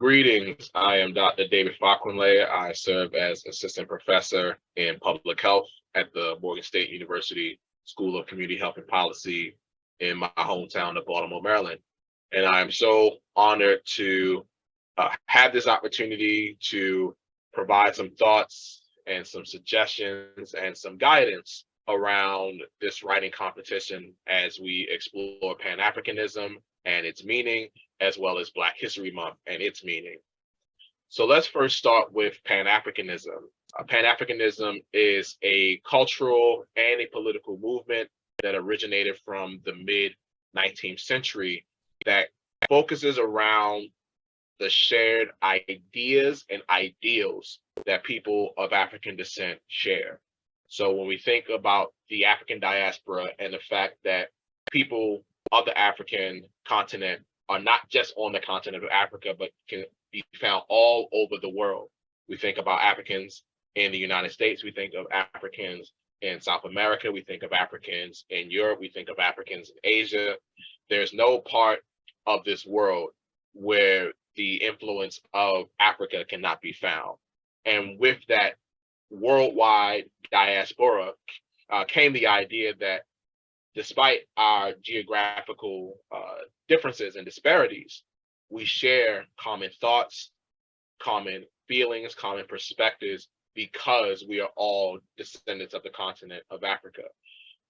Greetings. I am Dr. David Fakunle. I serve as assistant professor in public health at the Morgan State University School of Community Health and Policy in my hometown of Baltimore, Maryland. And I'm so honored to have this opportunity to provide some thoughts and some suggestions and some guidance around this writing competition as we explore Pan-Africanism and its meaning, as well as Black History Month and its meaning. So let's first start with Pan-Africanism. Pan-Africanism is a cultural and a political movement that originated from the mid-19th century that focuses around the shared ideas and ideals that people of African descent share. So when we think about the African diaspora and the fact that people of the African continent are not just on the continent of Africa, but can be found all over the world. We think about Africans in the United States, we think of Africans in South America, we think of Africans in Europe, we think of Africans in Asia. There's no part of this world where the influence of Africa cannot be found. And with that worldwide diaspora came the idea that despite our geographical differences and disparities, we share common thoughts, common feelings, common perspectives, because we are all descendants of the continent of Africa.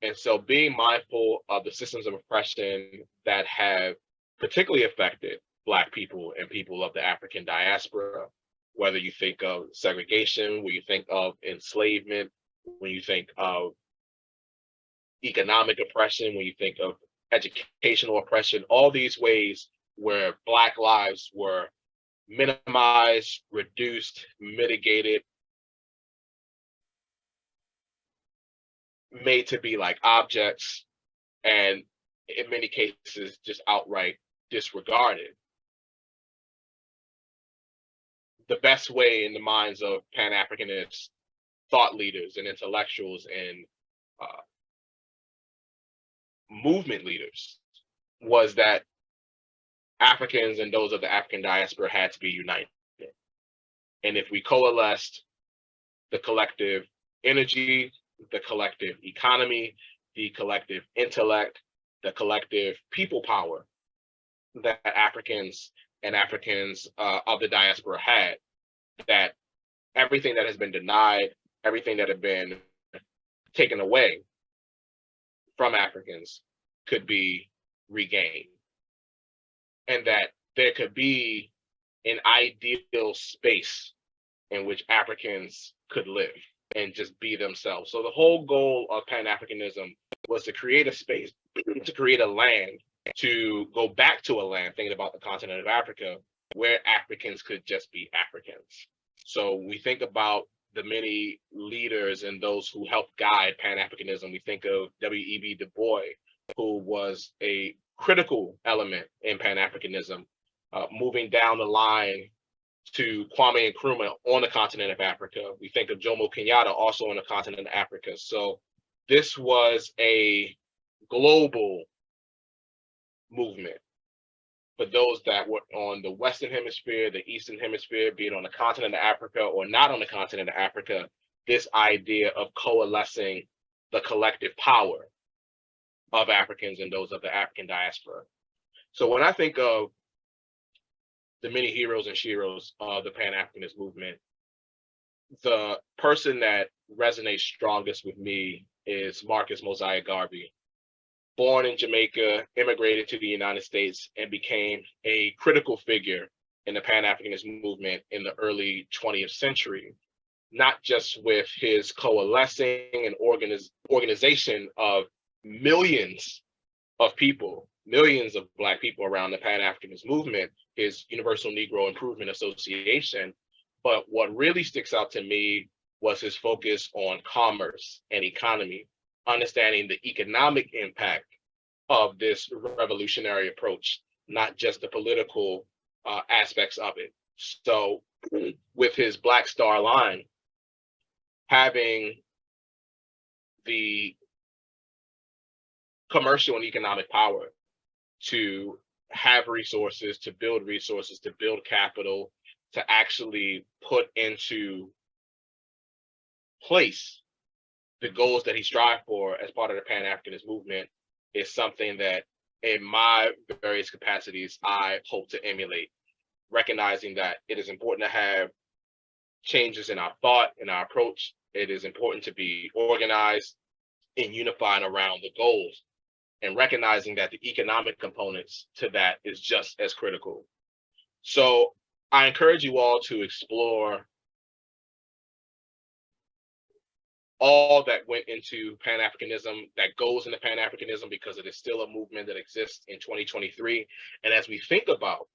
And so being mindful of the systems of oppression that have particularly affected Black people and people of the African diaspora, whether you think of segregation, when you think of enslavement, when you think of economic oppression, when you think of educational oppression, all these ways where Black lives were minimized, reduced, mitigated, made to be like objects, and in many cases, just outright disregarded. The best way in the minds of Pan-Africanist thought leaders and intellectuals and movement leaders was that Africans and those of the African diaspora had to be united. And if we coalesced the collective energy, the collective economy, the collective intellect, the collective people power that Africans and Africans of the diaspora had, that everything that has been denied, everything that had been taken away from Africans could be regained. And that there could be an ideal space in which Africans could live and just be themselves. So the whole goal of Pan-Africanism was to create a space, to create a land, to go back to a land, thinking about the continent of Africa, where Africans could just be Africans. So we think about the many leaders and those who helped guide Pan-Africanism. We think of W.E.B. Du Bois, who was a critical element in Pan-Africanism, moving down the line to Kwame Nkrumah on the continent of Africa. We think of Jomo Kenyatta also on the continent of Africa. So this was a global movement for those that were on the Western Hemisphere, the Eastern Hemisphere, be it on the continent of Africa or not on the continent of Africa, this idea of coalescing the collective power of Africans and those of the African diaspora. So when I think of the many heroes and sheroes of the Pan-Africanist movement, the person that resonates strongest with me is Marcus Mosiah Garvey. Born in Jamaica, immigrated to the United States, and became a critical figure in the Pan-Africanist movement in the early 20th century, not just with his coalescing and organization of millions of people, millions of Black people around the Pan-Africanist movement, his Universal Negro Improvement Association, but what really sticks out to me was his focus on commerce and economy, understanding the economic impact of this revolutionary approach, not just the political aspects of it. So with his Black Star Line, having the commercial and economic power to have resources, to build capital, to actually put into place the goals that he strived for as part of the Pan-Africanist movement is something that in my various capacities, I hope to emulate, recognizing that it is important to have changes in our thought, in our approach. It is important to be organized and unified around the goals, and recognizing that the economic components to that is just as critical. So I encourage you all to explore all that went into Pan-Africanism, that goes into Pan-Africanism, because it is still a movement that exists in 2023. And as we think about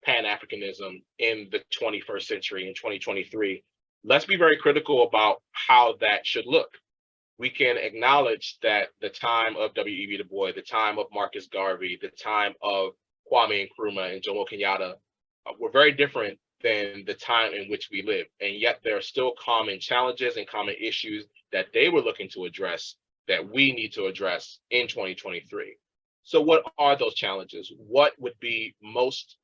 Pan-Africanism in the 21st century, in 2023, let's be very critical about how that should look. We can acknowledge that the time of W.E.B. Du Bois, the time of Marcus Garvey, the time of Kwame Nkrumah and Jomo Kenyatta were very different than the time in which we live. And yet there are still common challenges and common issues that they were looking to address that we need to address in 2023. So what are those challenges? What would be most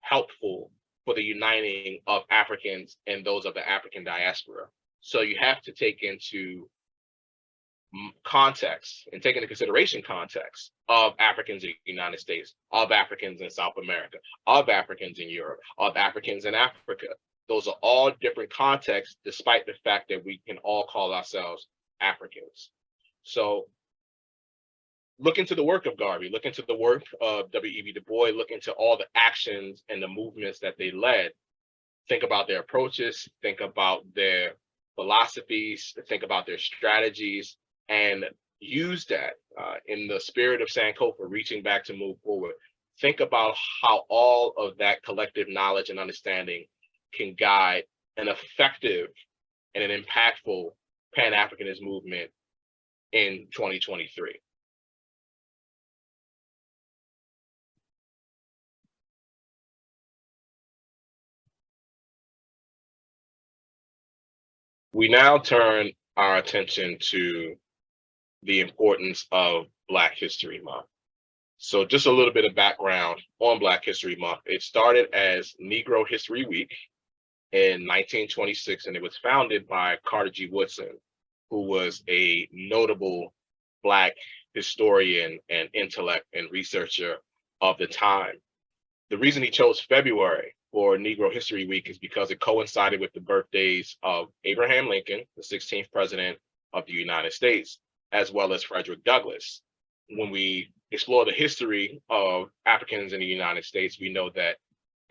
helpful for the uniting of Africans and those of the African diaspora? So you have to take into context and take into consideration context of Africans in the United States, of Africans in South America, of Africans in Europe, of Africans in Africa. Those are all different contexts, despite the fact that we can all call ourselves Africans. So look into the work of Garvey, look into the work of W.E.B. Du Bois, look into all the actions and the movements that they led. Think about their approaches, think about their philosophies, think about their strategies, and use that in the spirit of Sankofa, reaching back to move forward. Think about how all of that collective knowledge and understanding can guide an effective and an impactful Pan-Africanist movement in 2023. We now turn our attention to the importance of Black History Month. So just a little bit of background on Black History Month. It started as Negro History Week in 1926, and it was founded by Carter G. Woodson, who was a notable Black historian and intellect and researcher of the time. The reason he chose February for Negro History Week is because it coincided with the birthdays of Abraham Lincoln, the 16th president of the United States, as well as Frederick Douglass. When we explore the history of Africans in the United States, we know that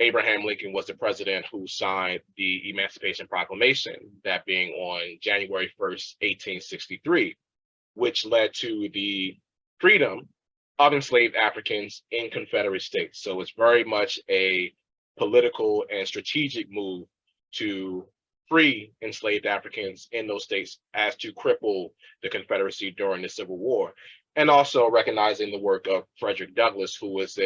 Abraham Lincoln was the president who signed the Emancipation Proclamation, that being on January 1st, 1863, which led to the freedom of enslaved Africans in Confederate states. So it's very much a political and strategic move to free enslaved Africans in those states as to cripple the Confederacy during the Civil War. And also recognizing the work of Frederick Douglass, who was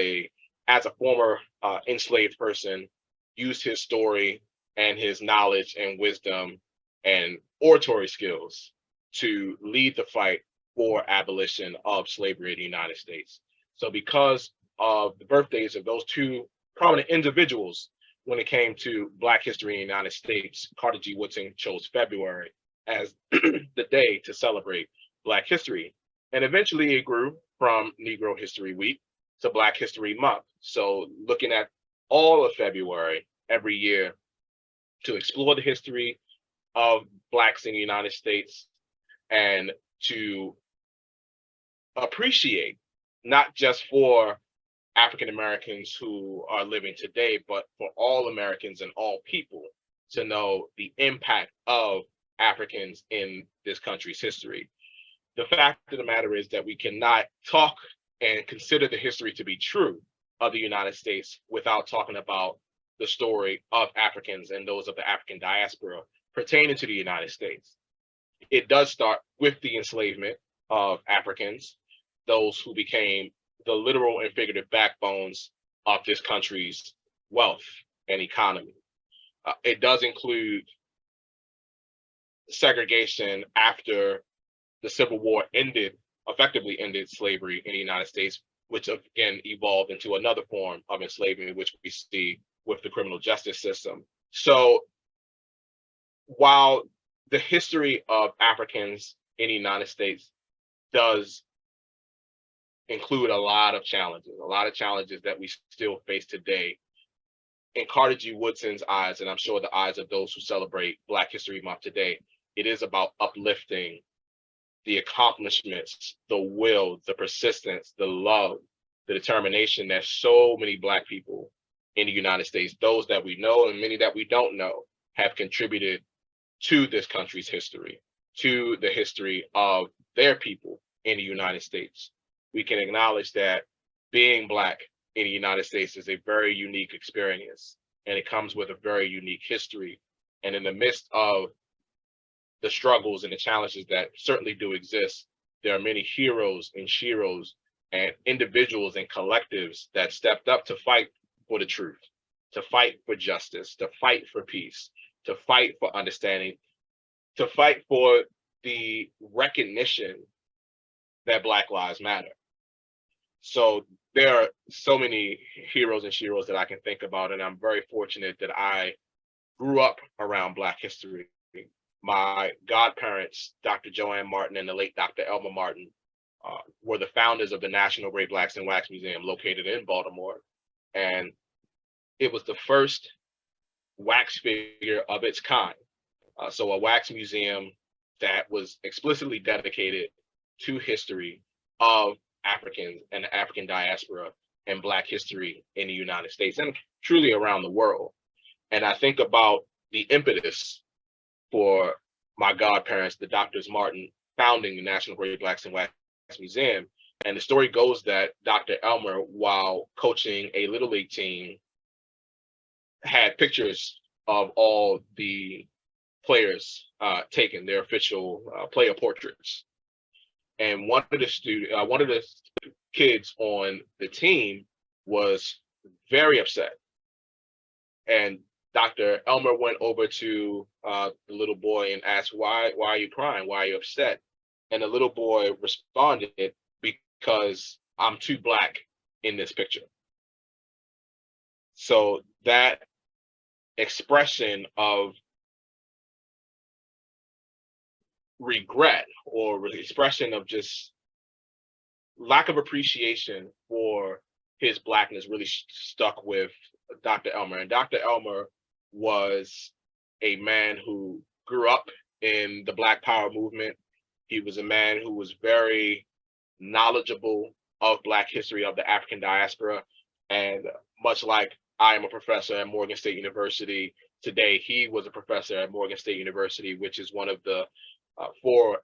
as a former enslaved person, used his story and his knowledge and wisdom and oratory skills to lead the fight for abolition of slavery in the United States. So because of the birthdays of those two prominent individuals, when it came to Black history in the United States, Carter G. Woodson chose February as the day to celebrate Black history. And eventually it grew from Negro History Week to Black History Month. So looking at all of February every year to explore the history of Blacks in the United States and to appreciate, not just for African Americans who are living today, but for all Americans and all people to know the impact of Africans in this country's history. The fact of the matter is that we cannot talk and consider the history to be true of the United States without talking about the story of Africans and those of the African diaspora pertaining to the United States. It does start with the enslavement of Africans, those who became the literal and figurative backbones of this country's wealth and economy. It does include segregation after the Civil War effectively ended slavery in the United States, which again evolved into another form of enslavement, which we see with the criminal justice system. So while the history of Africans in the United States does include a lot of challenges that we still face today, in Carter G. Woodson's eyes, and I'm sure the eyes of those who celebrate Black History Month today, it is about uplifting the accomplishments, the will, the persistence, the love, the determination that so many Black people in the United States, those that we know and many that we don't know, have contributed to this country's history, to the history of their people in the United States. We can acknowledge that being Black in the United States is a very unique experience, and it comes with a very unique history. And in the midst of the struggles and the challenges that certainly do exist, there are many heroes and sheroes and individuals and collectives that stepped up to fight for the truth, to fight for justice, to fight for peace, to fight for understanding, to fight for the recognition that Black lives matter. So there are so many heroes and sheroes that I can think about, and I'm very fortunate that I grew up around Black history. My godparents, Dr. Joanne Martin and the late Dr. Elmer Martin, were the founders of the National Great Blacks in Wax Museum located in Baltimore. And it was the first wax figure of its kind. So a wax museum that was explicitly dedicated to history of Africans and the African diaspora and Black history in the United States and truly around the world. And I think about the impetus for my godparents, the Doctors Martin, founding the National Great Blacks in Wax Museum. And the story goes that Dr. Elmer, while coaching a Little League team, had pictures of all the players taken, their official player portraits. And one of the kids on the team was very upset. And Dr. Elmer went over to the little boy and asked, why are you crying? Why are you upset? And the little boy responded, because I'm too Black in this picture. So that expression of regret or expression of just lack of appreciation for his Blackness really stuck with Dr. Elmer. And Dr. Elmer was a man who grew up in the Black Power movement. He was a man who was very knowledgeable of Black history, of the African diaspora. And much like I am a professor at Morgan State University today, he was a professor at Morgan State University, which is one of the 4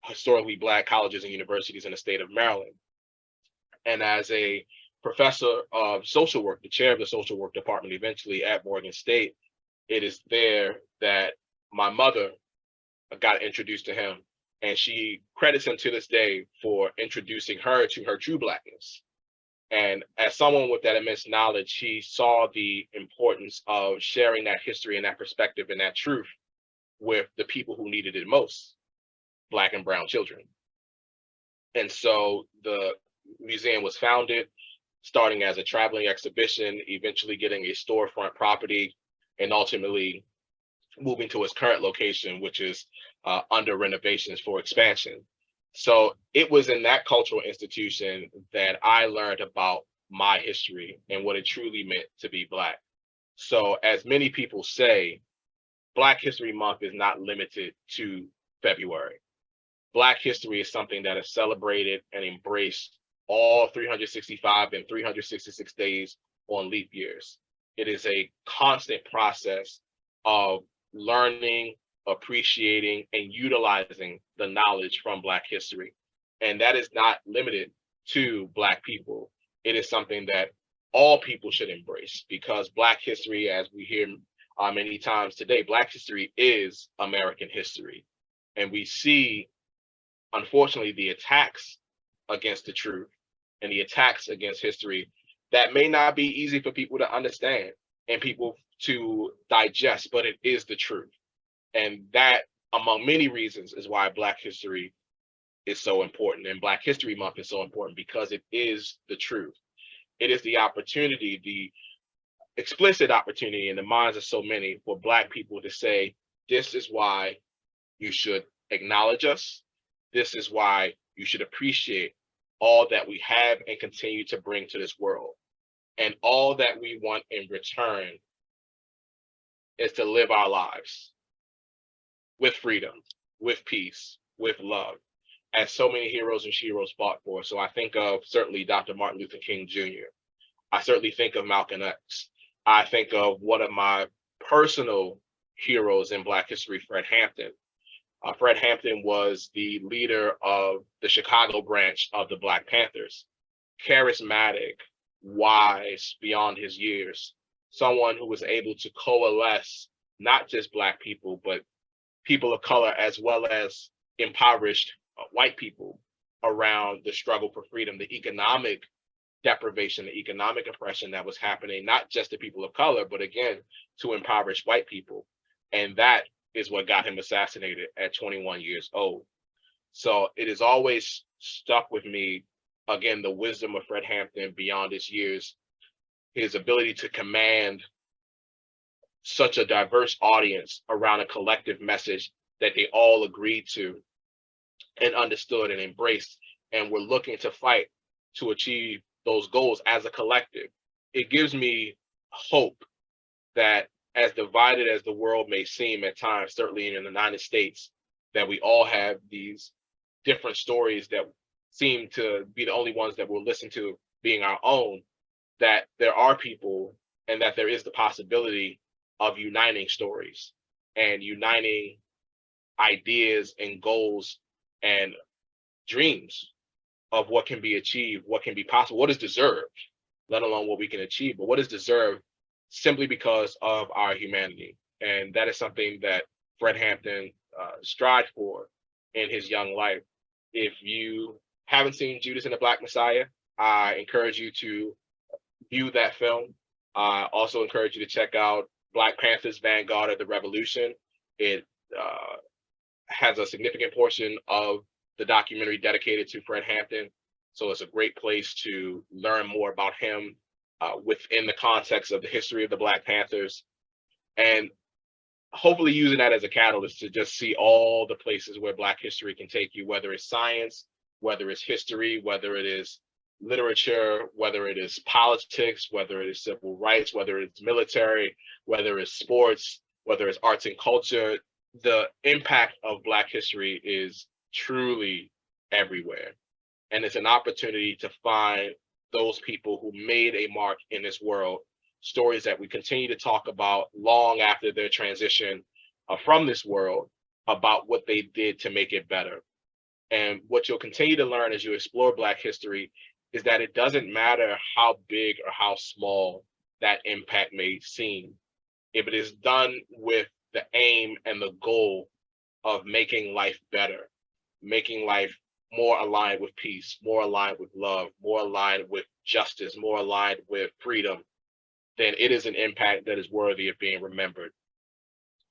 historically Black colleges and universities in the state of Maryland. And as a professor of social work, the chair of the social work department eventually at Morgan State, it is there that my mother got introduced to him. And she credits him to this day for introducing her to her true Blackness. And as someone with that immense knowledge, she saw the importance of sharing that history and that perspective and that truth with the people who needed it most, Black and brown children. And so the museum was founded, starting as a traveling exhibition, eventually getting a storefront property, and ultimately moving to its current location, which is under renovations for expansion. So it was in that cultural institution that I learned about my history and what it truly meant to be Black. So as many people say, Black History Month is not limited to February. Black history is something that is celebrated and embraced all 365 and 366 days on leap years. It is a constant process of learning, appreciating, and utilizing the knowledge from Black history. And that is not limited to Black people. It is something that all people should embrace, because Black history, as we hear many times today, Black history is American history. And we see, unfortunately, the attacks against the truth and the attacks against history that may not be easy for people to understand and people to digest, but it is the truth. And that, among many reasons, is why Black history is so important, and Black History Month is so important because it is the truth. It is the opportunity, the explicit opportunity in the minds of so many for Black people to say, this is why you should acknowledge us. This is why you should appreciate all that we have and continue to bring to this world. And all that we want in return is to live our lives with freedom, with peace, with love, as so many heroes and sheroes fought for. So I think of certainly Dr. Martin Luther King Jr. I certainly think of Malcolm X. I think of one of my personal heroes in Black history, Fred Hampton. Fred Hampton was the leader of the Chicago branch of the Black Panthers. Charismatic, wise beyond his years, someone who was able to coalesce not just Black people, but people of color as well as impoverished white people around the struggle for freedom, the economic deprivation, the economic oppression that was happening, not just to people of color, but again, to impoverished white people. And that is what got him assassinated at 21 years old. So it has always stuck with me, again, the wisdom of Fred Hampton beyond his years, his ability to command such a diverse audience around a collective message that they all agreed to and understood and embraced, and were looking to fight to achieve those goals as a collective. It gives me hope that as divided as the world may seem at times, certainly in the United States, that we all have these different stories that seem to be the only ones that we'll listen to being our own, that there are people and that there is the possibility of uniting stories and uniting ideas and goals and dreams of what can be achieved, what can be possible, what is deserved, let alone what we can achieve, but what is deserved simply because of our humanity. And that is something that Fred Hampton strived for in his young life. If you haven't seen Judas and the Black Messiah, I encourage you to view that film. I also encourage you to check out Black Panther's Vanguard of the Revolution. It has a significant portion of the documentary dedicated to Fred Hampton. So it's a great place to learn more about him within the context of the history of the Black Panthers, and hopefully using that as a catalyst to just see all the places where Black history can take you, whether it's science, whether it's history, whether it is literature, whether it is politics, whether it is civil rights, whether it's military, whether it's sports, whether it's arts and culture. The impact of Black history is truly everywhere. And it's an opportunity to find those people who made a mark in this world, stories that we continue to talk about long after their transition from this world, about what they did to make it better. And what you'll continue to learn as you explore Black history is that it doesn't matter how big or how small that impact may seem. If it is done with the aim and the goal of making life better, making life more aligned with peace, more aligned with love, more aligned with justice, more aligned with freedom, then it is an impact that is worthy of being remembered.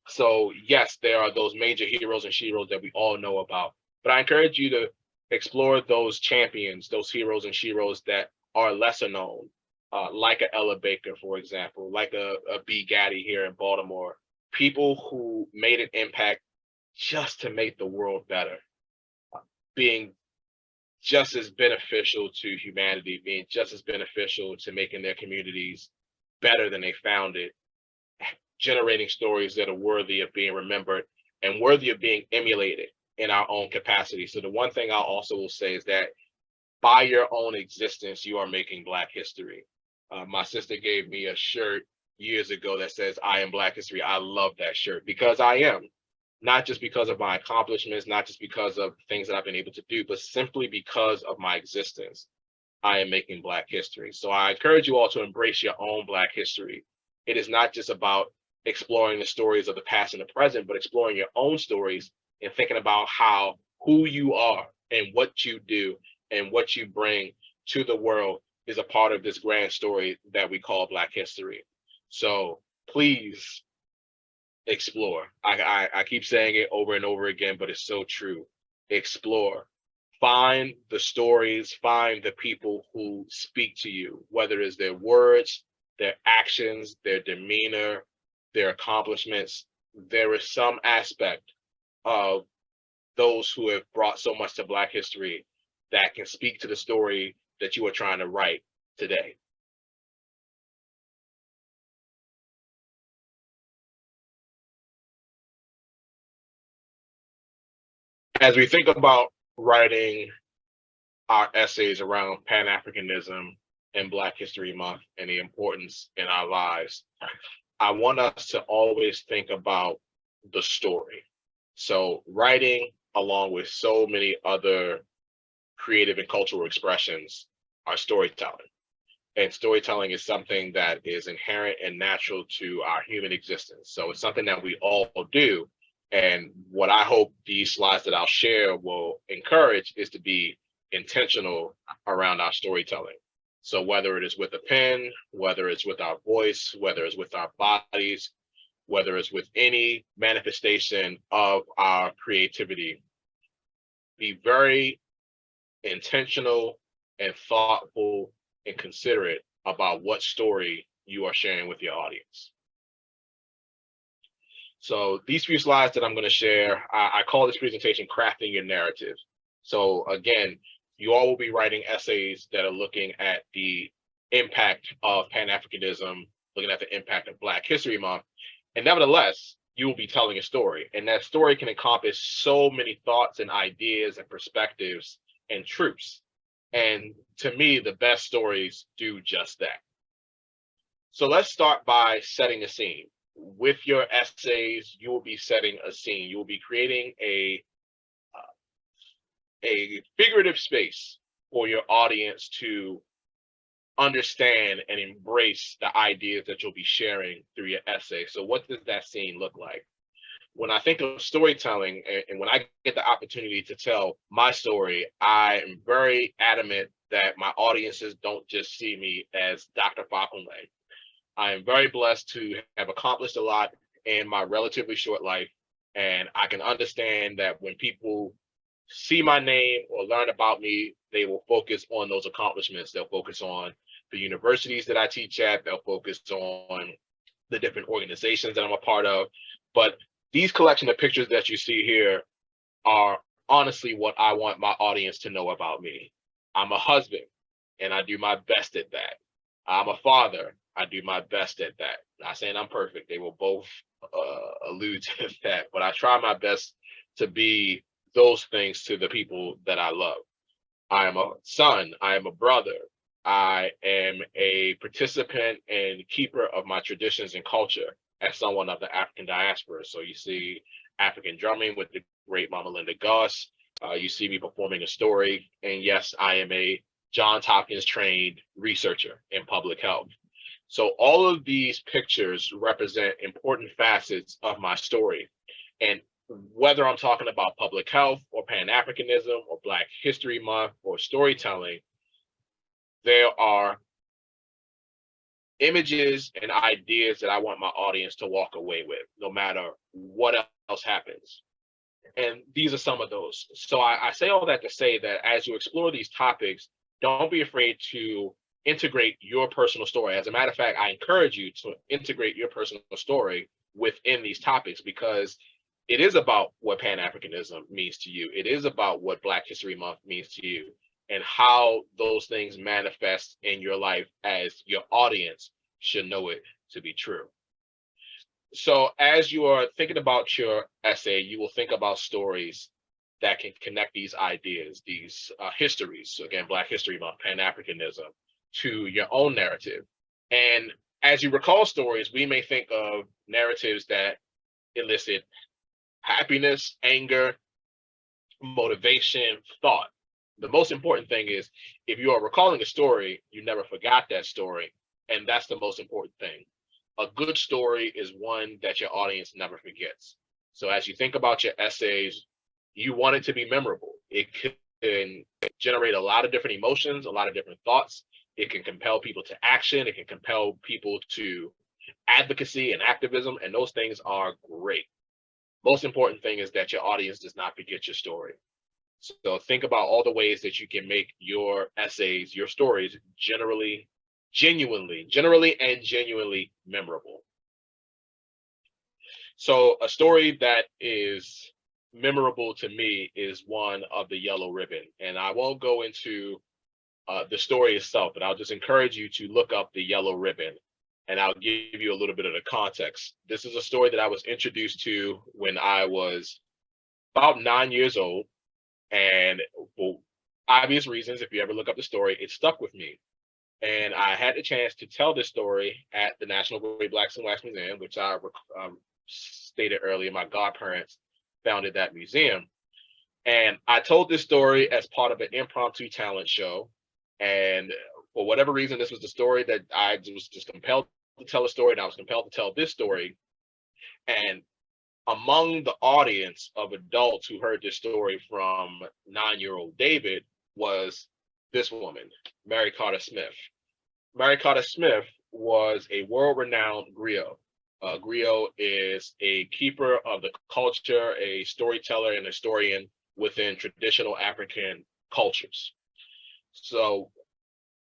So yes, there are those major heroes and sheroes that we all know about, but I encourage you to explore those champions, those heroes and sheroes that are lesser known, like a Ella Baker, for example, like a B. Gaddy here in Baltimore, people who made an impact just to make the world better, being just as beneficial to humanity, being just as beneficial to making their communities better than they found it, generating stories that are worthy of being remembered and worthy of being emulated in our own capacity. So the one thing I also will say is that by your own existence, you are making Black history. My sister gave me a shirt years ago that says, "I am Black history." I love that shirt because I am. Not just because of my accomplishments, not just because of things that I've been able to do, but simply because of my existence, I am making Black history. So I encourage you all to embrace your own Black history. It is not just about exploring the stories of the past and the present, but exploring your own stories and thinking about who you are and what you do and what you bring to the world is a part of this grand story that we call Black history. So please explore. I keep saying it over and over again, but it's so true. Explore, find the stories, find the people who speak to you, whether it's their words, their actions, their demeanor, their accomplishments. There is some aspect of those who have brought so much to Black history that can speak to the story that you are trying to write today. As we think about writing our essays around Pan-Africanism and Black History Month and the importance in our lives, I want us to always think about the story. So writing, along with so many other creative and cultural expressions, are storytelling. And storytelling is something that is inherent and natural to our human existence. So it's something that we all do. And what I hope these slides that I'll share will encourage is to be intentional around our storytelling. So whether it is with a pen, whether it's with our voice, whether it's with our bodies, whether it's with any manifestation of our creativity, be very intentional and thoughtful and considerate about what story you are sharing with your audience. So these few slides that I'm going to share, I call this presentation Crafting Your Narrative. So again, you all will be writing essays that are looking at the impact of Pan-Africanism, looking at the impact of Black History Month, and nevertheless, you will be telling a story. And that story can encompass so many thoughts and ideas and perspectives and truths. And to me, the best stories do just that. So let's start by setting a scene. With your essays, you will be setting a scene. You will be creating a figurative space for your audience to understand and embrace the ideas that you'll be sharing through your essay. So what does that scene look like? When I think of storytelling, and when I get the opportunity to tell my story, I am very adamant that my audiences don't just see me as Dr. Fakunle. I am very blessed to have accomplished a lot in my relatively short life, and I can understand that when people see my name or learn about me, they will focus on those accomplishments. They'll focus on the universities that I teach at. They'll focus on the different organizations that I'm a part of. But these collection of pictures that you see here are honestly what I want my audience to know about me. I'm a husband, and I do my best at that. I'm a father. I do my best at that. Not saying I'm perfect. They will both allude to that, but I try my best to be those things to the people that I love. I am a son. I am a brother. I am a participant and keeper of my traditions and culture as someone of the African diaspora. So you see African drumming with the great Mama Linda Goss. You see me performing a story. And yes, I am a Johns Hopkins trained researcher in public health. So all of these pictures represent important facets of my story. And whether I'm talking about public health or Pan-Africanism or Black History Month or storytelling, there are images and ideas that I want my audience to walk away with, no matter what else happens. And these are some of those. So I say all that to say that as you explore these topics, don't be afraid to integrate your personal story. As a matter of fact, I encourage you to integrate your personal story within these topics, because it is about what Pan-Africanism means to you. It is about what Black History Month means to you, and how those things manifest in your life as your audience should know it to be true. So as you are thinking about your essay, you will think about stories that can connect these ideas, these histories, so again, Black History Month, Pan-Africanism, to your own narrative. And as you recall stories, we may think of narratives that elicit happiness, anger, motivation, thought. The most important thing is, if you are recalling a story, you never forgot that story. And that's the most important thing. A good story is one that your audience never forgets. So as you think about your essays, you want it to be memorable. It can generate a lot of different emotions, a lot of different thoughts. It can compel people to action. It can compel people to advocacy and activism, and those things are great. Most important thing is that your audience does not forget your story. So think about all the ways that you can make your essays, your stories, generally and genuinely memorable. So a story that is memorable to me is one of the Yellow Ribbon. And I won't go into the story itself, but I'll just encourage you to look up the Yellow Ribbon, and I'll give you a little bit of the context. This is a story that I was introduced to when I was about 9 years old. And for obvious reasons, if you ever look up the story, it stuck with me. And I had the chance to tell this story at the National Great Blacks and Wax Museum, which I stated earlier, my godparents founded that museum. And I told this story as part of an impromptu talent show. And for whatever reason, this was the story that I was just compelled to tell a story, and I was compelled to tell this story. And among the audience of adults who heard this story from 9-year-old David was this woman, Mary Carter Smith. Mary Carter Smith was a world-renowned griot. A griot is a keeper of the culture, a storyteller and historian within traditional African cultures. So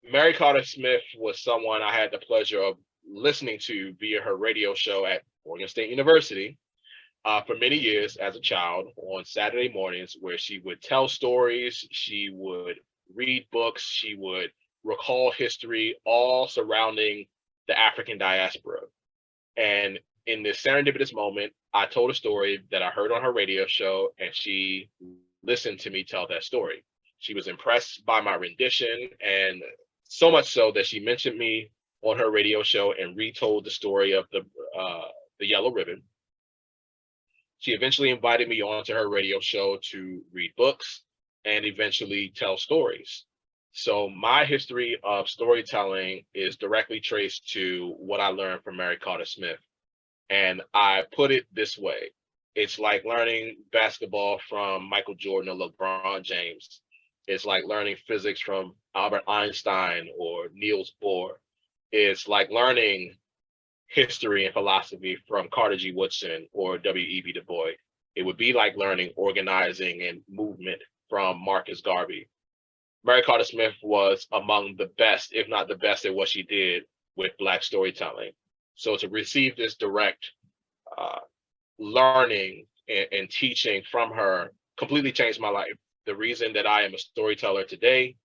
Mary Carter Smith was someone I had the pleasure of listening to via her radio show at Oregon State University for many years as a child on Saturday mornings, where she would tell stories, she would read books, she would recall history, all surrounding the African diaspora. And in this serendipitous moment, I told a story that I heard on her radio show, and she listened to me tell that story. She was impressed by my rendition, and so much so that she mentioned me on her radio show and retold the story of the Yellow Ribbon. She eventually invited me onto her radio show to read books and eventually tell stories. So my history of storytelling is directly traced to what I learned from Mary Carter Smith. And I put it this way: it's like learning basketball from Michael Jordan or LeBron James. It's like learning physics from Albert Einstein or Niels Bohr. It's like learning history and philosophy from Carter G. Woodson or W.E.B. Du Bois. It would be like learning organizing and movement from Marcus Garvey. Mary Carter Smith was among the best, if not the best, at what she did with Black storytelling. So to receive this direct learning and teaching from her completely changed my life. The reason that I am a storyteller today,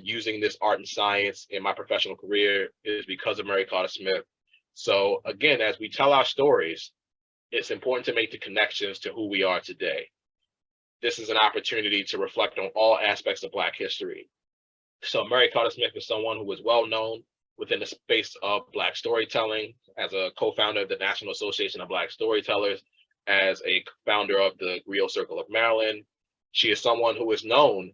using this art and science in my professional career, is because of Mary Carter Smith. So again, as we tell our stories, it's important to make the connections to who we are today. This is an opportunity to reflect on all aspects of Black history. So Mary Carter Smith is someone who is well known within the space of Black storytelling, as a co-founder of the National Association of Black Storytellers, as a founder of the Griot Circle of Maryland. She is someone who is known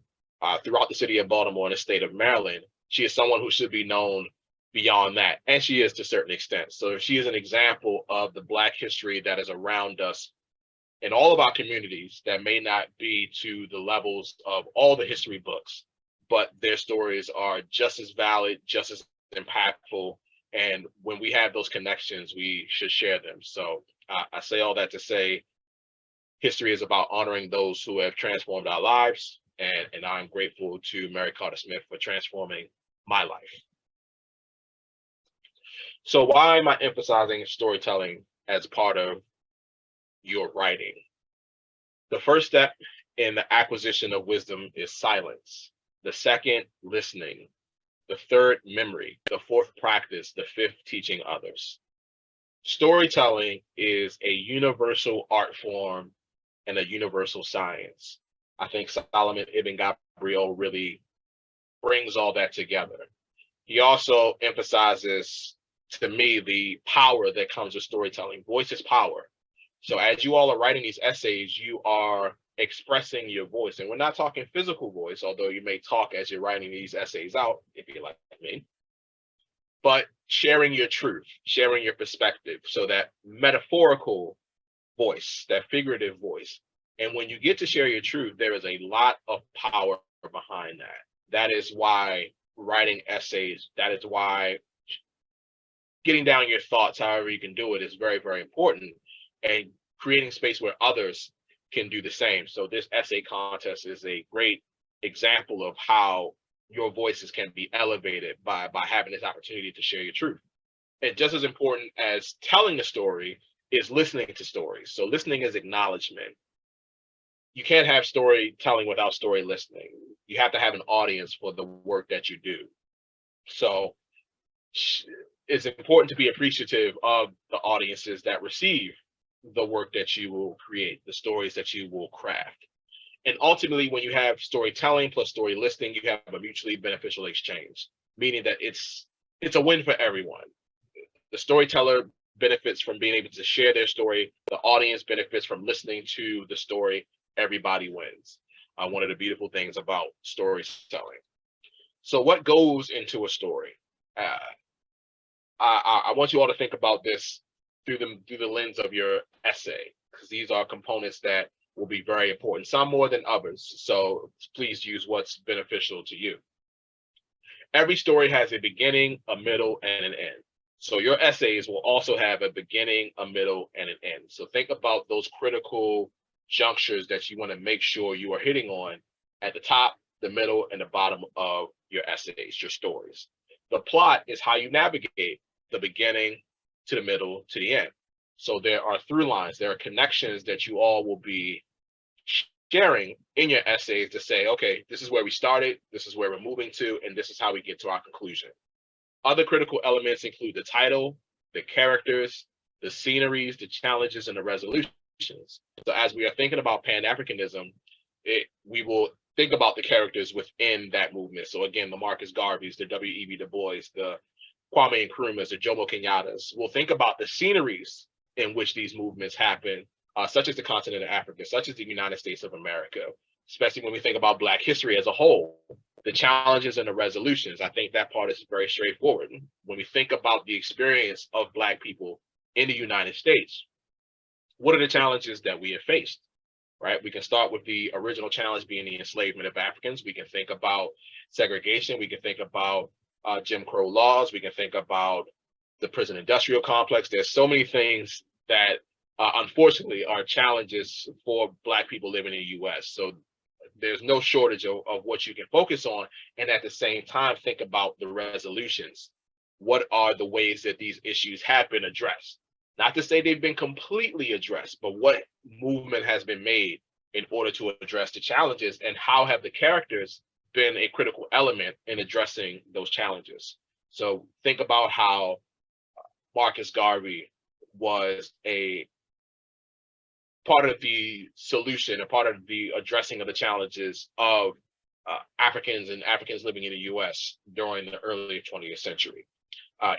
throughout the city of Baltimore and the state of Maryland. She is someone who should be known beyond that, and she is to a certain extent. So she is an example of the Black history that is around us in all of our communities that may not be to the levels of all the history books, but their stories are just as valid, just as impactful. And when we have those connections, we should share them. So I say all that to say, history is about honoring those who have transformed our lives. And I'm grateful to Mary Carter Smith for transforming my life. So why am I emphasizing storytelling as part of your writing? The first step in the acquisition of wisdom is silence. The second, listening. The third, memory. The fourth, practice. The fifth, teaching others. Storytelling is a universal art form and a universal science. I think Solomon Ibn Gabriel really brings all that together. He also emphasizes, to me, the power that comes with storytelling. Voice is power. So as you all are writing these essays, you are expressing your voice. And we're not talking physical voice, although you may talk as you're writing these essays out, if you're like me. But sharing your truth, sharing your perspective, so that metaphorical voice, that figurative voice. And when you get to share your truth, there is a lot of power behind that. That is why writing essays, that is why getting down your thoughts, however you can do it, is very, very important. And creating space where others can do the same. So this essay contest is a great example of how your voices can be elevated by having this opportunity to share your truth. And just as important as telling a story is listening to stories. So listening is acknowledgement. You can't have storytelling without story listening. You have to have an audience for the work that you do. So it's important to be appreciative of the audiences that receive the work that you will create, the stories that you will craft. And ultimately, when you have storytelling plus story listening, you have a mutually beneficial exchange, meaning that it's a win for everyone. The storyteller benefits from being able to share their story. The audience benefits from listening to the story. Everybody wins. One of the beautiful things about storytelling. So what goes into a story? I want you all to think about this through the lens of your essay, because these are components that will be very important, some more than others. So please use what's beneficial to you. Every story has a beginning, a middle, and an end. So your essays will also have a beginning, a middle, and an end. So think about those critical junctures that you want to make sure you are hitting on at the top, the middle, and the bottom of your essays, your stories. The plot is how you navigate the beginning to the middle to the end. So there are through lines, there are connections that you all will be sharing in your essays to say, okay, this is where we started, this is where we're moving to, and this is how we get to our conclusion. Other critical elements include the title, the characters, the sceneries, the challenges, and the resolutions. So as we are thinking about Pan-Africanism, we will think about the characters within that movement. So again, the Marcus Garveys, the W.E.B. Du Bois, the Kwame Nkrumahs, the Jomo Kenyattas. We'll think about the sceneries in which these movements happen, such as the continent of Africa, such as the United States of America, especially when we think about Black history as a whole, the challenges and the resolutions. I think that part is very straightforward. When we think about the experience of Black people in the United States, what are the challenges that we have faced, right? We can start with the original challenge being the enslavement of Africans. We can think about segregation. We can think about Jim Crow laws. We can think about the prison industrial complex. There's so many things that unfortunately are challenges for Black people living in the US. So there's no shortage of what you can focus on. And at the same time, think about the resolutions. What are the ways that these issues have been addressed? Not to say they've been completely addressed, but what movement has been made in order to address the challenges, and how have the characters been a critical element in addressing those challenges? So think about how Marcus Garvey was a part of the solution, a part of the addressing of the challenges of Africans and Africans living in the US during the early 20th century.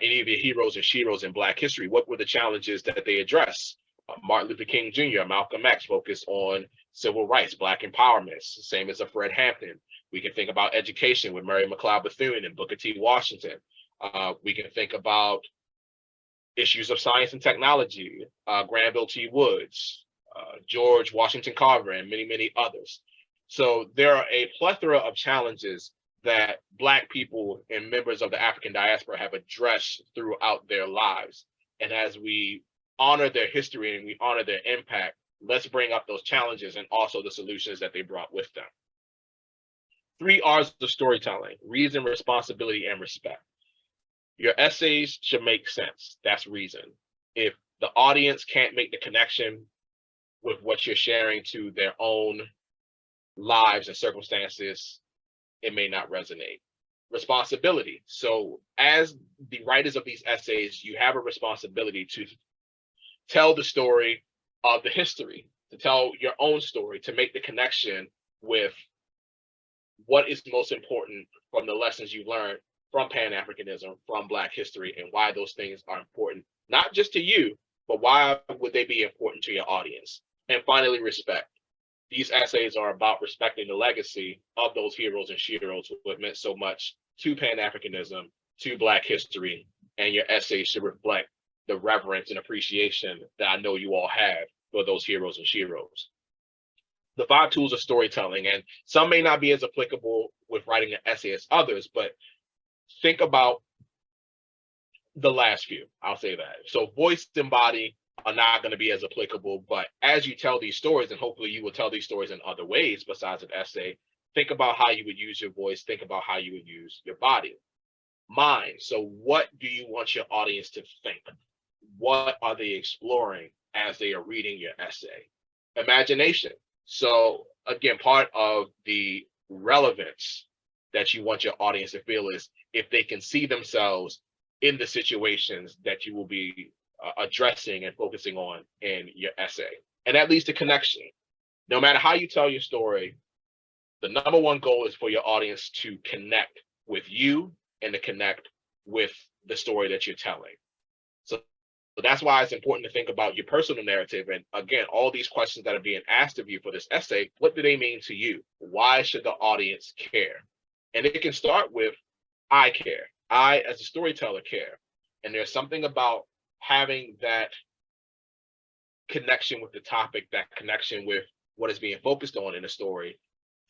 Any of the heroes and sheroes in Black history, what were the challenges that they addressed? Martin Luther King Jr., Malcolm X focused on civil rights, Black empowerment, same as a Fred Hampton. We can think about education with Mary McLeod Bethune and Booker T. Washington. We can think about issues of science and technology, Granville T. Woods, George Washington Carver, and many, many others. So there are a plethora of challenges that Black people and members of the African diaspora have addressed throughout their lives. And as we honor their history and we honor their impact, let's bring up those challenges and also the solutions that they brought with them. 3 R's of storytelling: reason, responsibility, and respect. Your essays should make sense. That's reason. If the audience can't make the connection with what you're sharing to their own lives and circumstances, it may not resonate. Responsibility. So as the writers of these essays, you have a responsibility to tell the story of the history, to tell your own story, to make the connection with what is most important from the lessons you learned from Pan-Africanism, from Black history, and why those things are important, not just to you, but why would they be important to your audience? And finally, respect. These essays are about respecting the legacy of those heroes and sheroes who have meant so much to Pan-Africanism, to Black history, and your essays should reflect the reverence and appreciation that I know you all have for those heroes and sheroes. The 5 tools of storytelling, and some may not be as applicable with writing an essay as others, but think about the last few, I'll say that. So voice and body, are not going to be as applicable. But as you tell these stories, and hopefully you will tell these stories in other ways besides an essay, think about how you would use your voice, think about how you would use your body. Mind. So what do you want your audience to think? What are they exploring as they are reading your essay? Imagination. So again, part of the relevance that you want your audience to feel is if they can see themselves in the situations that you will be addressing and focusing on in your essay. And that leads to connection. No matter how you tell your story, the number one goal is for your audience to connect with you and to connect with the story that you're telling. So that's why it's important to think about your personal narrative. And again, all these questions that are being asked of you for this essay, what do they mean to you? Why should the audience care? And it can start with, I care. I, as a storyteller, care. And there's something about having that connection with the topic, that connection with what is being focused on in a story,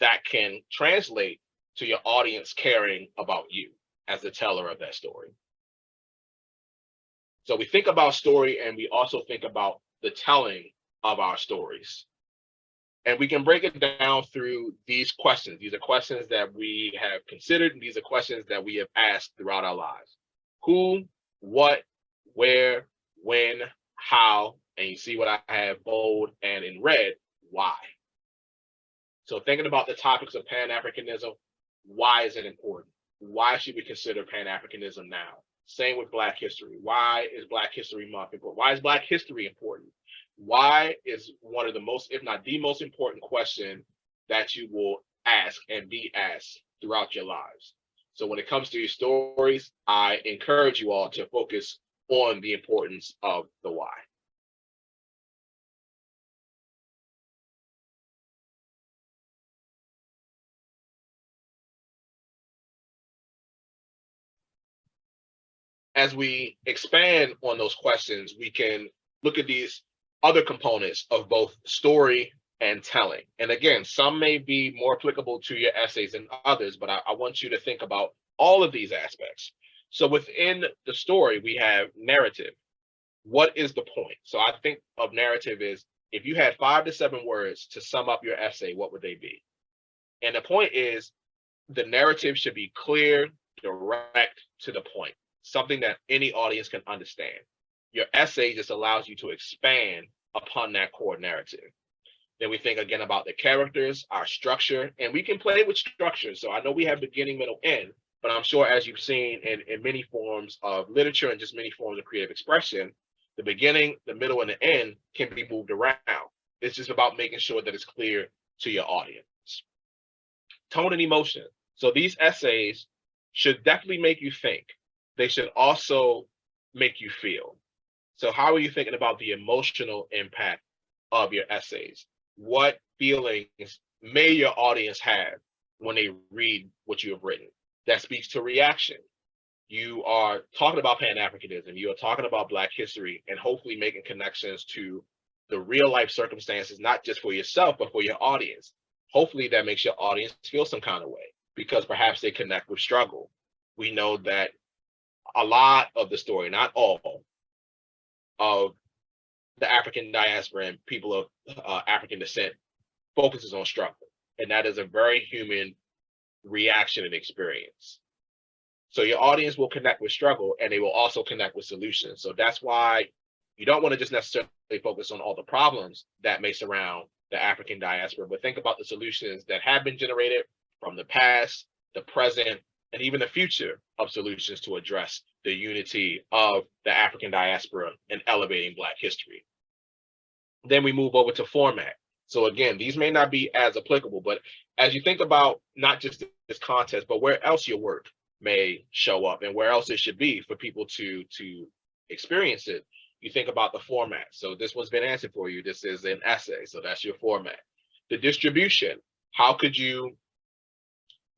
that can translate to your audience caring about you as the teller of that story. So we think about story, and we also think about the telling of our stories. And we can break it down through these questions. These are questions that we have considered, and these are questions that we have asked throughout our lives. Who, what, where, when, how, and you see what I have bold and in red, why. So thinking about the topics of Pan-Africanism, why is it important? Why should we consider Pan-Africanism now? Same with Black history. Why is Black History Month important? Why is Black history important? Why is one of the most, if not the most important question that you will ask and be asked throughout your lives? So when it comes to your stories, I encourage you all to focus on the importance of the why. As we expand on those questions, we can look at these other components of both story and telling. And again, some may be more applicable to your essays than others, but I want you to think about all of these aspects. So within the story, we have narrative. What is the point? So I think of narrative is, if you had 5 to 7 words to sum up your essay, what would they be? And the point is, the narrative should be clear, direct, to the point, something that any audience can understand. Your essay just allows you to expand upon that core narrative. Then we think again about the characters, our structure, and we can play with structure. So I know we have beginning, middle, end, but I'm sure as you've seen in many forms of literature and just many forms of creative expression, the beginning, the middle, and the end can be moved around. It's just about making sure that it's clear to your audience. Tone and emotion. So these essays should definitely make you think. They should also make you feel. So how are you thinking about the emotional impact of your essays? What feelings may your audience have when they read what you have written? That speaks to reaction. You are talking about Pan-Africanism, you are talking about Black history, and hopefully making connections to the real life circumstances, not just for yourself, but for your audience. Hopefully that makes your audience feel some kind of way, because perhaps they connect with struggle. We know that a lot of the story, not all, of the African diaspora and people of African descent focuses on struggle. And that is a very human reaction and experience. So your audience will connect with struggle, and they will also connect with solutions. So that's why you don't want to just necessarily focus on all the problems that may surround the African diaspora, but think about the solutions that have been generated from the past, the present, and even the future of solutions to address the unity of the African diaspora and elevating Black history. Then we move over to format. So again, these may not be as applicable, but as you think about not just this contest, but where else your work may show up and where else it should be for people to experience it, you think about the format. So this one's been answered for you. This is an essay, so that's your format. The distribution, how could you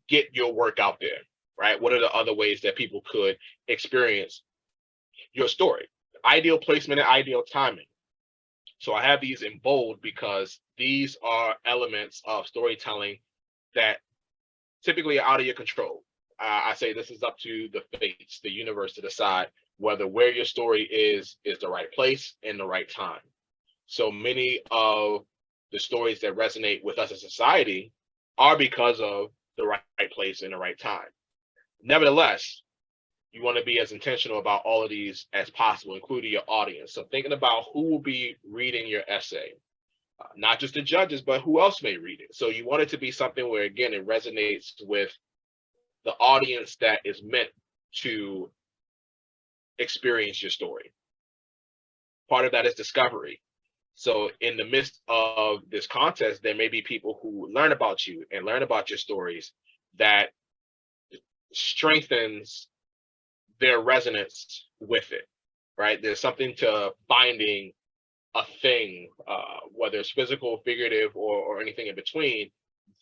get your work out there, right? What are the other ways that people could experience your story? Ideal placement and ideal timing. So I have these in bold because these are elements of storytelling that typically are out of your control. I say this is up to the fates, the universe, to decide whether where your story is the right place in the right time. So many of the stories that resonate with us as a society are because of the right place in the right time. Nevertheless, you want to be as intentional about all of these as possible, including your audience. So thinking about who will be reading your essay, not just the judges, but who else may read it. So you want it to be something where, again, it resonates with the audience that is meant to experience your story. Part of that is discovery. So in the midst of this contest, there may be people who learn about you and learn about your stories that strengthens their resonance with it, right? There's something to finding a thing, whether it's physical, figurative, or anything in between,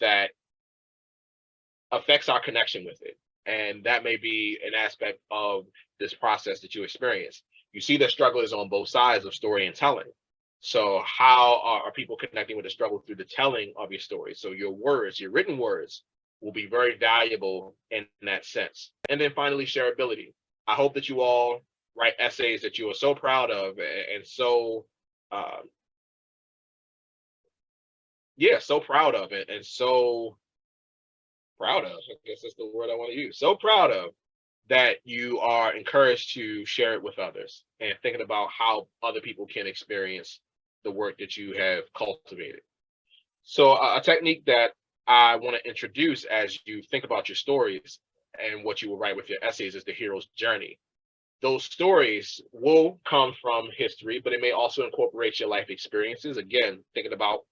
that affects our connection with it. And that may be an aspect of this process that you experience. You see the struggle is on both sides of story and telling. So how are people connecting with the struggle through the telling of your story? So your words, your written words, will be very valuable in that sense. And then finally, shareability. I hope that you all write essays that you are so proud of and so, so proud of it and so proud of, I guess that's the word I want to use, so proud of, that you are encouraged to share it with others and thinking about how other people can experience the work that you have cultivated. So a technique that I want to introduce as you think about your stories and what you will write with your essays is the hero's journey. Those stories will come from history, but it may also incorporate your life experiences. Again, thinking about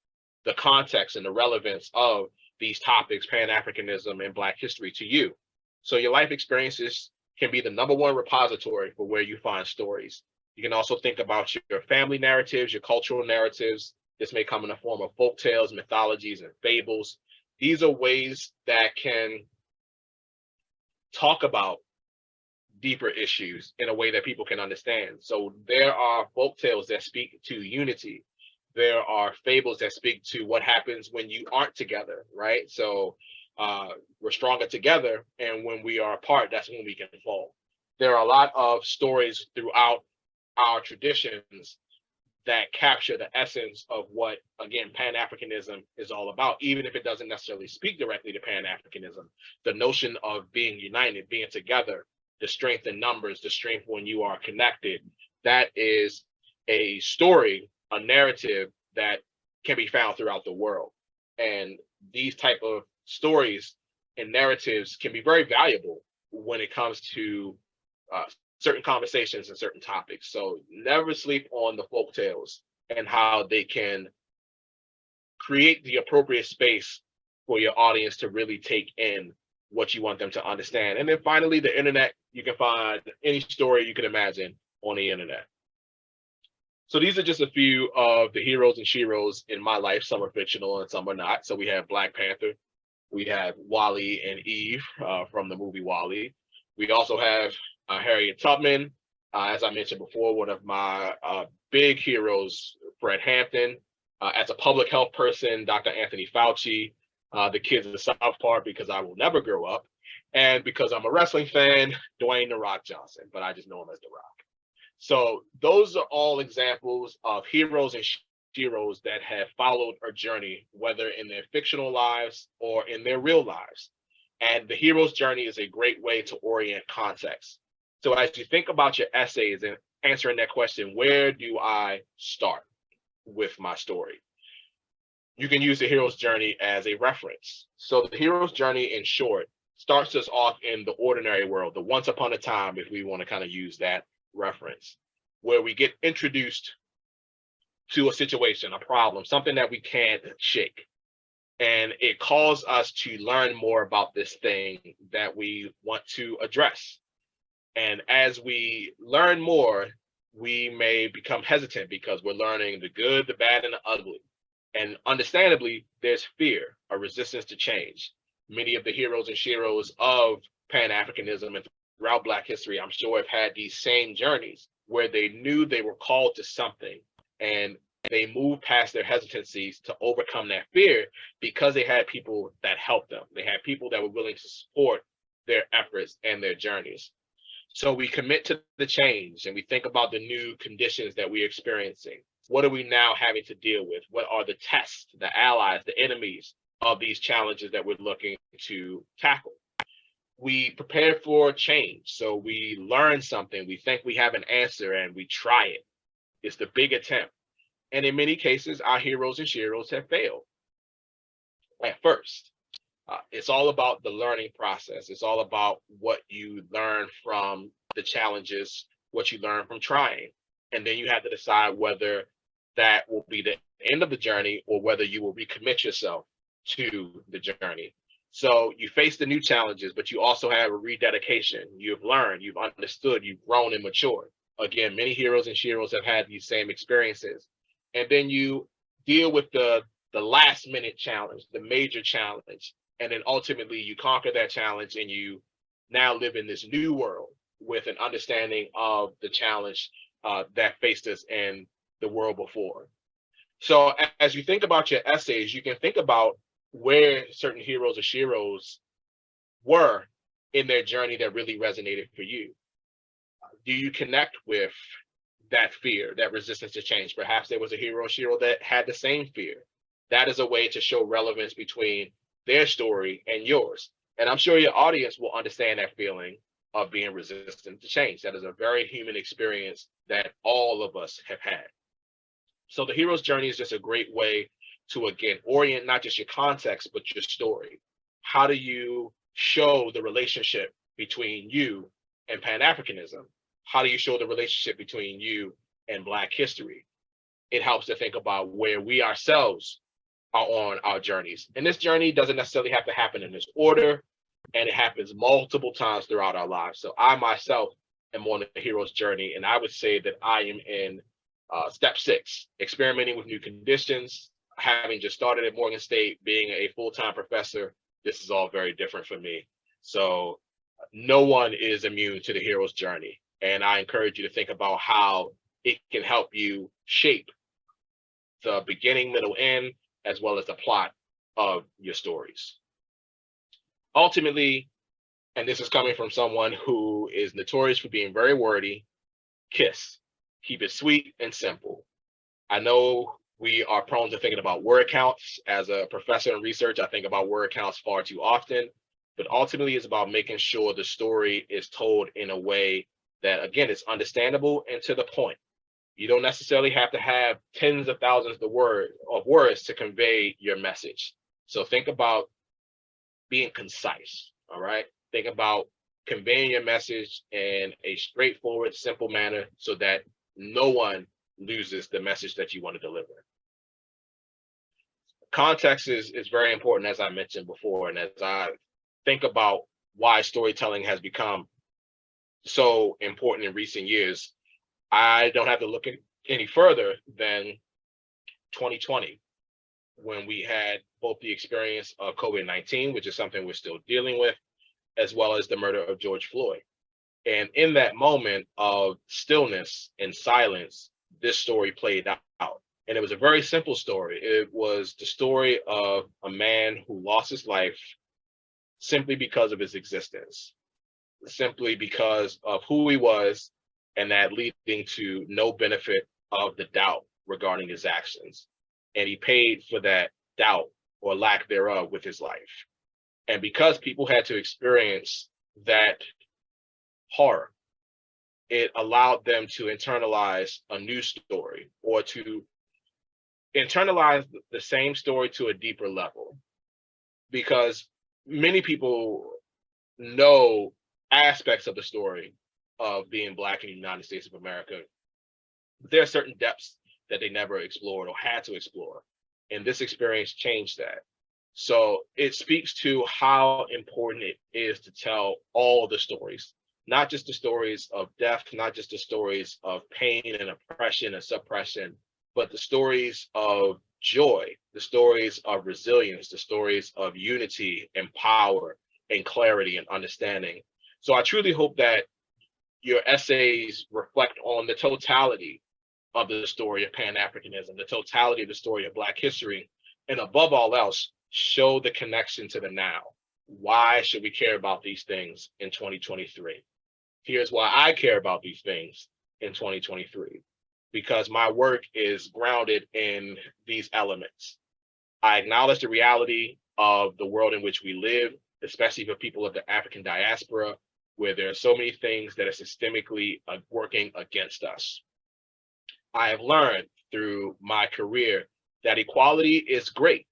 the context and the relevance of these topics, Pan-Africanism and Black history to you. So your life experiences can be the #1 repository for where you find stories. You can also think about your family narratives, your cultural narratives. This may come in the form of folk tales, mythologies, and fables. These are ways that can talk about deeper issues in a way that people can understand. So there are folk tales that speak to unity. There are fables that speak to what happens when you aren't together, right? So we're stronger together, and when we are apart, that's when we can fall. There are a lot of stories throughout our traditions that capture the essence of what, again, Pan-Africanism is all about, even if it doesn't necessarily speak directly to Pan-Africanism. The notion of being united, being together, the strength in numbers, the strength when you are connected, that is a story, a narrative that can be found throughout the world. And these type of stories and narratives can be very valuable when it comes to certain conversations and certain topics. So never sleep on the folk tales and how they can create the appropriate space for your audience to really take in what you want them to understand. And then finally, the internet. You can find any story you can imagine on the internet. So these are just a few of the heroes and sheroes in my life. Some are fictional and some are not. So we have Black Panther. We have Wally and Eve from the movie Wally. We also have Harriet Tubman, as I mentioned before, one of my big heroes, Fred Hampton. As a public health person, Dr. Anthony Fauci, the kids of South Park, because I will never grow up. And because I'm a wrestling fan, Dwayne "The Rock" Johnson, but I just know him as The Rock. So those are all examples of heroes and heroes that have followed a journey, whether in their fictional lives or in their real lives. And the hero's journey is a great way to orient context. So as you think about your essays and answering that question, where do I start with my story? You can use the hero's journey as a reference. So the hero's journey, in short, starts us off in the ordinary world, the once upon a time, if we want to kind of use that reference, where we get introduced to a situation, a problem, something that we can't shake. And it calls us to learn more about this thing that we want to address. And as we learn more, we may become hesitant because we're learning the good, the bad, and the ugly. And understandably, there's fear, a resistance to change. Many of the heroes and sheroes of Pan-Africanism and throughout Black history, I'm sure, have had these same journeys where they knew they were called to something and they moved past their hesitancies to overcome that fear because they had people that helped them. They had people that were willing to support their efforts and their journeys. So we commit to the change and we think about the new conditions that we're experiencing. What are we now having to deal with? What are the tests, the allies, the enemies of these challenges that we're looking to tackle? We prepare for change. So we learn something, we think we have an answer, and we try it. It's the big attempt. And in many cases, our heroes and sheroes have failed at first. It's all about the learning process. It's all about what you learn from the challenges, what you learn from trying. And then you have to decide whether that will be the end of the journey or whether you will recommit yourself to the journey. So you face the new challenges, but you also have a rededication. You've learned, you've understood, you've grown and matured. Again, many heroes and sheroes have had these same experiences. And then you deal with the last minute challenge, the major challenge. And then ultimately you conquer that challenge and you now live in this new world with an understanding of the challenge that faced us in the world before. So as you think about your essays, you can think about where certain heroes or sheroes were in their journey that really resonated for you. Do you connect with that fear, that resistance to change? Perhaps there was a hero or shero that had the same fear. That is a way to show relevance between their story and yours. And I'm sure your audience will understand that feeling of being resistant to change. That is a very human experience that all of us have had. So the hero's journey is just a great way to, again, orient not just your context, but your story. How do you show the relationship between you and Pan-Africanism? How do you show the relationship between you and Black history? It helps to think about where we ourselves are on our journeys. And this journey doesn't necessarily have to happen in this order, and it happens multiple times throughout our lives. So I myself am on the hero's journey, and I would say that I am in step 6, experimenting with new conditions. Having just started at Morgan State, being a full-time professor, this is all very different for me. So no one is immune to the hero's journey. And I encourage you to think about how it can help you shape the beginning, middle, end, as well as the plot of your stories. Ultimately, and this is coming from someone who is notorious for being very wordy, KISS. Keep it sweet and simple. I know we are prone to thinking about word counts. As a professor in research, I think about word counts far too often, but ultimately it's about making sure the story is told in a way that, again, it's understandable and to the point. You don't necessarily have to have tens of thousands of words to convey your message. So think about being concise, all right? Think about conveying your message in a straightforward, simple manner so that no one loses the message that you want to deliver. Context is very important, as I mentioned before, and as I think about why storytelling has become so important in recent years, I don't have to look any further than 2020, when we had both the experience of COVID-19, which is something we're still dealing with, as well as the murder of George Floyd. And in that moment of stillness and silence, this story played out. And it was a very simple story. It was the story of a man who lost his life simply because of his existence, simply because of who he was, and that leading to no benefit of the doubt regarding his actions. And he paid for that doubt or lack thereof with his life. And because people had to experience that horror, it allowed them to internalize a new story, or to internalize the same story to a deeper level. Because many people know aspects of the story of being Black in the United States of America. There are certain depths that they never explored or had to explore. And this experience changed that. So it speaks to how important it is to tell all the stories, not just the stories of death, not just the stories of pain and oppression and suppression, but the stories of joy, the stories of resilience, the stories of unity and power and clarity and understanding. So I truly hope that your essays reflect on the totality of the story of Pan-Africanism, the totality of the story of Black history, and above all else, show the connection to the now. Why should we care about these things in 2023? Here's why I care about these things in 2023, because my work is grounded in these elements. I acknowledge the reality of the world in which we live, especially for people of the African diaspora, where there are so many things that are systemically working against us. I have learned through my career that equality is great.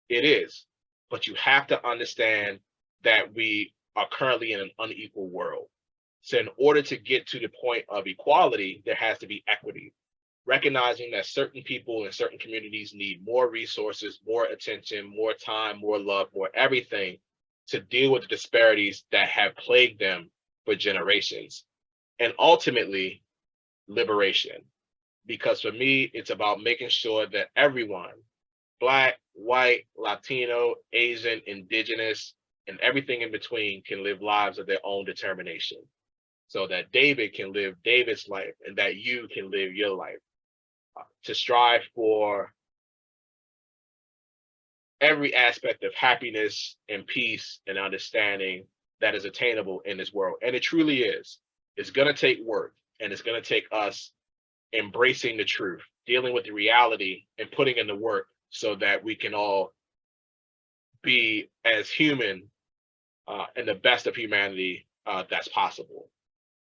It is, but you have to understand that we are currently in an unequal world. So in order to get to the point of equality, there has to be equity, recognizing that certain people in certain communities need more resources, more attention, more time, more love, more everything to deal with the disparities that have plagued them for generations. And ultimately, liberation. Because for me, it's about making sure that everyone, Black, white, Latino, Asian, Indigenous, and everything in between can live lives of their own determination. So that David can live David's life and that you can live your life. To strive for every aspect of happiness and peace and understanding that is attainable in this world. And it truly is. It's going to take work, and it's going to take us embracing the truth, dealing with the reality, and putting in the work so that we can all be as human and the best of humanity that's possible.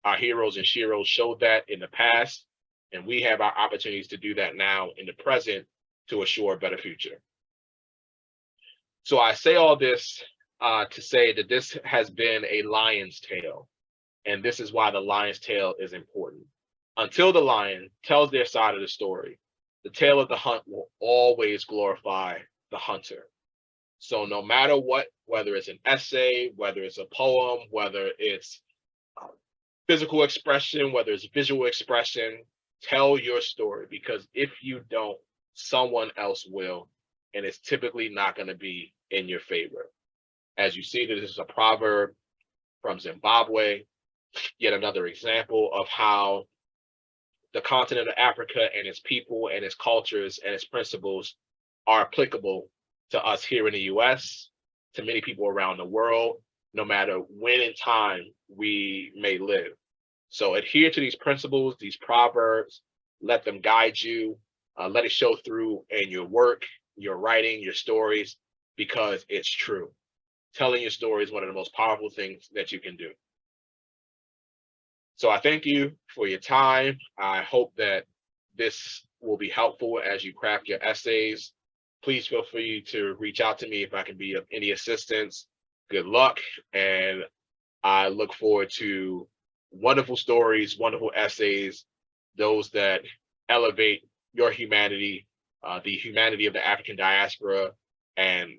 Our heroes and sheroes showed that in the past, and we have our opportunities to do that now in the present to assure a better future. So I say all this to say that this has been a lion's tale, and this is why the lion's tale is important. Until the lion tells their side of the story, the tale of the hunt will always glorify the hunter. So no matter what, whether it's an essay, whether it's a poem, whether it's physical expression, whether it's visual expression, tell your story, because if you don't, someone else will, and it's typically not going to be in your favor. As you see, this is a proverb from Zimbabwe, yet another example of how the continent of Africa and its people and its cultures and its principles are applicable to us here in the US, to many people around the world, no matter when in time we may live. So adhere to these principles, these proverbs, let them guide you, let it show through in your work, your writing, your stories, because it's true. Telling your story is one of the most powerful things that you can do. So I thank you for your time. I hope that this will be helpful as you craft your essays. Please feel free to reach out to me if I can be of any assistance. Good luck, and I look forward to wonderful stories, wonderful essays, those that elevate your humanity, the humanity of the African diaspora, and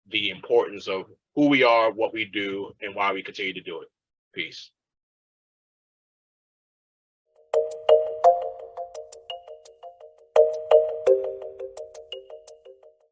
the importance of who we are, what we do, and why we continue to do it. Peace.